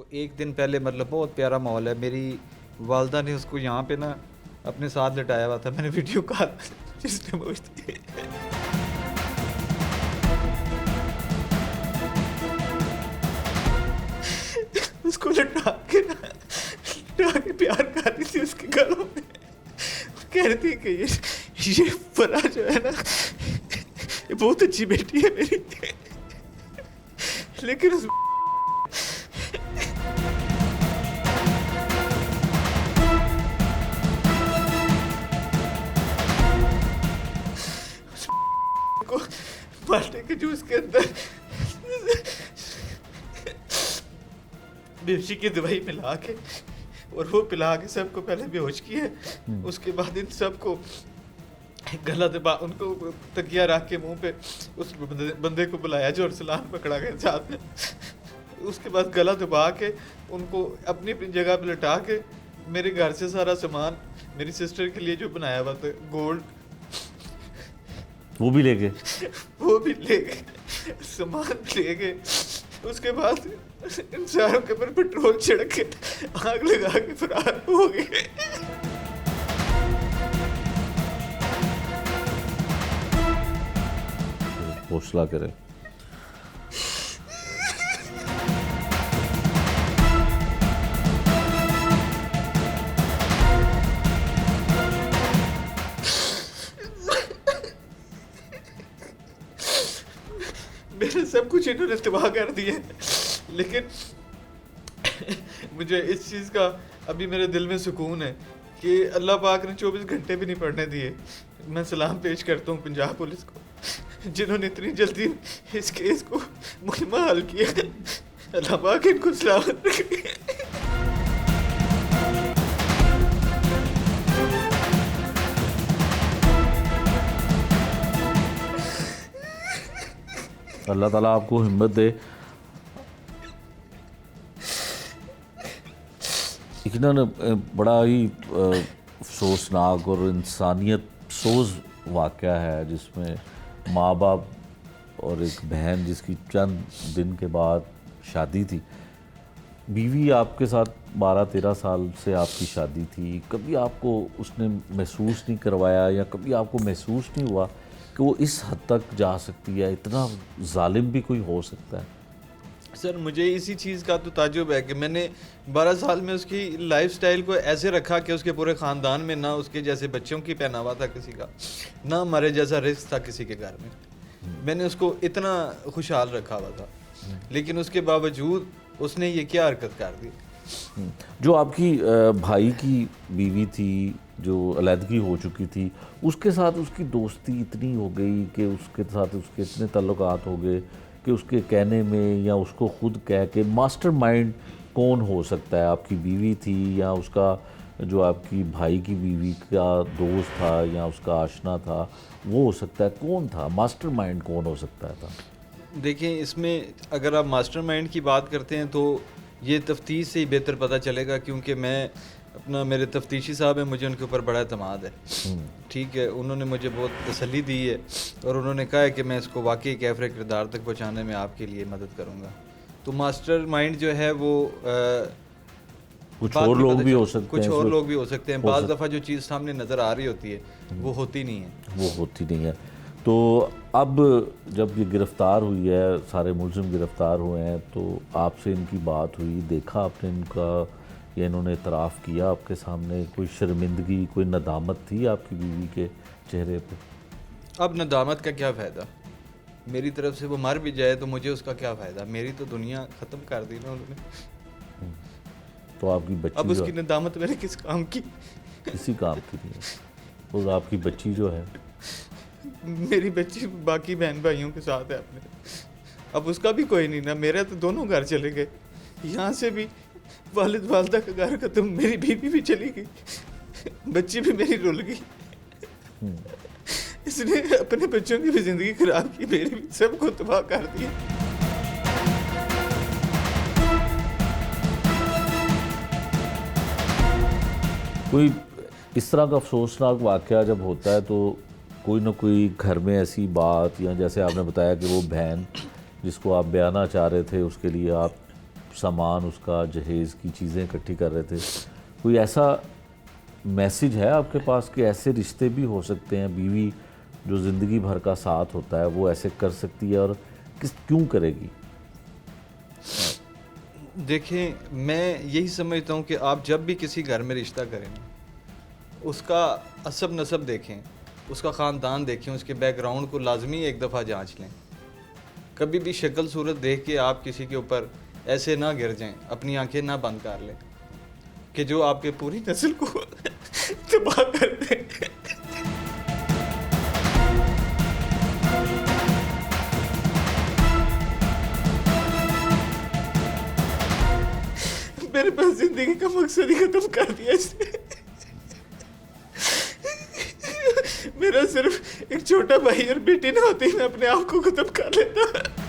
एक दिन पहले मतलब बहुत प्यारा माहौल है, मेरी वालदा ने उसको यहाँ पे ना अपने साथ लिटाया हुआ था, मैंने वीडियो कॉल जिसने मुझे उसको लिटा के प्यार कर रही थी उसके गलों में, कह रही थी कि ये फरा जो है ना ये बहुत अच्छी बेटी है मेरी, लेकिन उस को माल्टे के जूस के अंदर बेहोशी की दवाई मिला के और वो पिला के सबको पहले बेहोश किया, उसके बाद इन सबको गला दबा उनको तकिया रख के मुंह पे उस बंदे को बुलाया जो अरसलान पकड़ा गया साथ में, उसके बाद गला दबा के उनको अपनी अपनी जगह पे लटा के मेरे घर से सारा सामान मेरी सिस्टर के लिए जो बनाया हुआ था गोल्ड वो भी ले गए, वो भी ले गए, सामान ले गए। उसके बाद इन सारों के ऊपर पेट्रोल छिड़क के आग लगा के फरार हो गए। हौसला करें। मेरे सब कुछ इन्होंने तबाह कर दिया, लेकिन मुझे इस चीज़ का अभी मेरे दिल में सुकून है कि अल्लाह पाक ने 24 घंटे भी नहीं पढ़ने दिए। मैं सलाम पेश करता हूँ पंजाब पुलिस को जिन्होंने इतनी जल्दी इस केस को मुकम्मल हल किया। अल्लाह पाक इनको सलामत रखे। अल्लाह ताला आपको हिम्मत दे। एक ना बड़ा ही अफसोसनाक और इंसानियत सोज वाक़या है जिसमें माँ बाप और एक बहन जिसकी चंद दिन के बाद शादी थी, बीवी आपके साथ 12-13 साल से आपकी शादी थी, कभी आपको उसने महसूस नहीं करवाया या कभी आपको महसूस नहीं हुआ कि वो इस हद तक जा सकती है, इतना जालिम भी कोई हो सकता है? सर मुझे इसी चीज़ का तो ताज्जुब है कि मैंने 12 साल में उसकी लाइफस्टाइल को ऐसे रखा कि उसके पूरे ख़ानदान में ना उसके जैसे बच्चों की पहनावा था किसी का, ना हमारे जैसा रिस्क था किसी के घर में। मैंने उसको इतना खुशहाल रखा हुआ था, लेकिन उसके बावजूद उसने ये क्या हरकत कर दी। जो आपकी भाई की बीवी थी जो अलहदगी हो चुकी थी, उसके साथ उसकी दोस्ती इतनी हो गई कि उसके साथ उसके इतने ताल्लुकात हो गए कि उसके कहने में या उसको खुद कह के मास्टरमाइंड कौन हो सकता है? आपकी बीवी थी या उसका जो आपकी भाई की बीवी का दोस्त था या उसका आशना था, वो हो सकता है? कौन था मास्टरमाइंड, कौन हो सकता था? देखिए इसमें अगर आप मास्टरमाइंड की बात करते हैं तो ये तफ्तीश से ही बेहतर पता चलेगा, क्योंकि मैं अपना मेरे तफ्तीशी साहब हैं, मुझे उनके ऊपर बड़ा एतमाद है। ठीक है, उन्होंने मुझे बहुत तसल्ली दी है और उन्होंने कहा है कि मैं इसको वाकई कैफरे किरदार तक पहुँचाने में आपके लिए मदद करूँगा। तो मास्टर माइंड जो है वो कुछ और लोग भी हो सकते हैं, कुछ और लोग भी हो सकते हैं। बाज़ दफ़ा जो चीज़ सामने नज़र आ रही होती है वो होती नहीं है, वो होती नहीं है। तो अब जब ये गिरफ़्तार हुई है, सारे मुलज़िम गिरफ़्तार हुए हैं, तो आपसे इनकी बात हुई, देखा आपने इनका या इन्होंने इतराफ़ किया आपके सामने? कोई शर्मिंदगी, कोई नदामत थी आपकी बीवी के चेहरे पे? अब नदामत का क्या फ़ायदा? मेरी तरफ से वो मर भी जाए तो मुझे उसका क्या फ़ायदा? मेरी तो दुनिया ख़त्म कर दी ना उन्होंने। तो आपकी बच्ची अब उसकी नदामत मैंने किस काम की? किसी काम की नहीं है। और आपकी बच्ची जो है, मेरी बच्ची बाकी बहन भाइयों के साथ है अपने, अब उसका भी कोई नहीं ना। मेरे तो दोनों घर चले गए, यहाँ से भी वालिद वालदा का घर खत्म, मेरी बीवी भी चली गई, बच्ची भी मेरी रुल गई। इसने अपने बच्चों की भी ज़िंदगी खराब की, मेरी भी सबको तबाह कर दिया। कोई इस तरह का अफसोसनाक वाक़या जब होता है तो कोई ना कोई घर में ऐसी बात, या जैसे आपने बताया कि वो बहन जिसको आप बयाना चाह रहे थे उसके लिए आप सामान, उसका जहेज़ की चीज़ें इकट्ठी कर रहे थे। कोई ऐसा मैसेज है आपके पास कि ऐसे रिश्ते भी हो सकते हैं, बीवी जो ज़िंदगी भर का साथ होता है वो ऐसे कर सकती है, और क्यों करेगी? देखें, मैं यही समझता हूँ कि आप जब भी किसी घर में रिश्ता करें, उसका असब नसब देखें, उसका ख़ानदान देखें, उसके बैकग्राउंड को लाजमी एक दफ़ा जांच लें। कभी भी शक्ल सूरत देख के आप किसी के ऊपर ऐसे ना गिर जाएं, अपनी आंखें ना बंद कर लें कि जो आपके पूरी नस्ल को तबाह कर दे। मेरे पास जिंदगी का मकसद ही खत्म कर दिया इसने। मेरा सिर्फ एक छोटा भाई और बेटी ना होती, मैं अपने आप को खत्म कर लेता।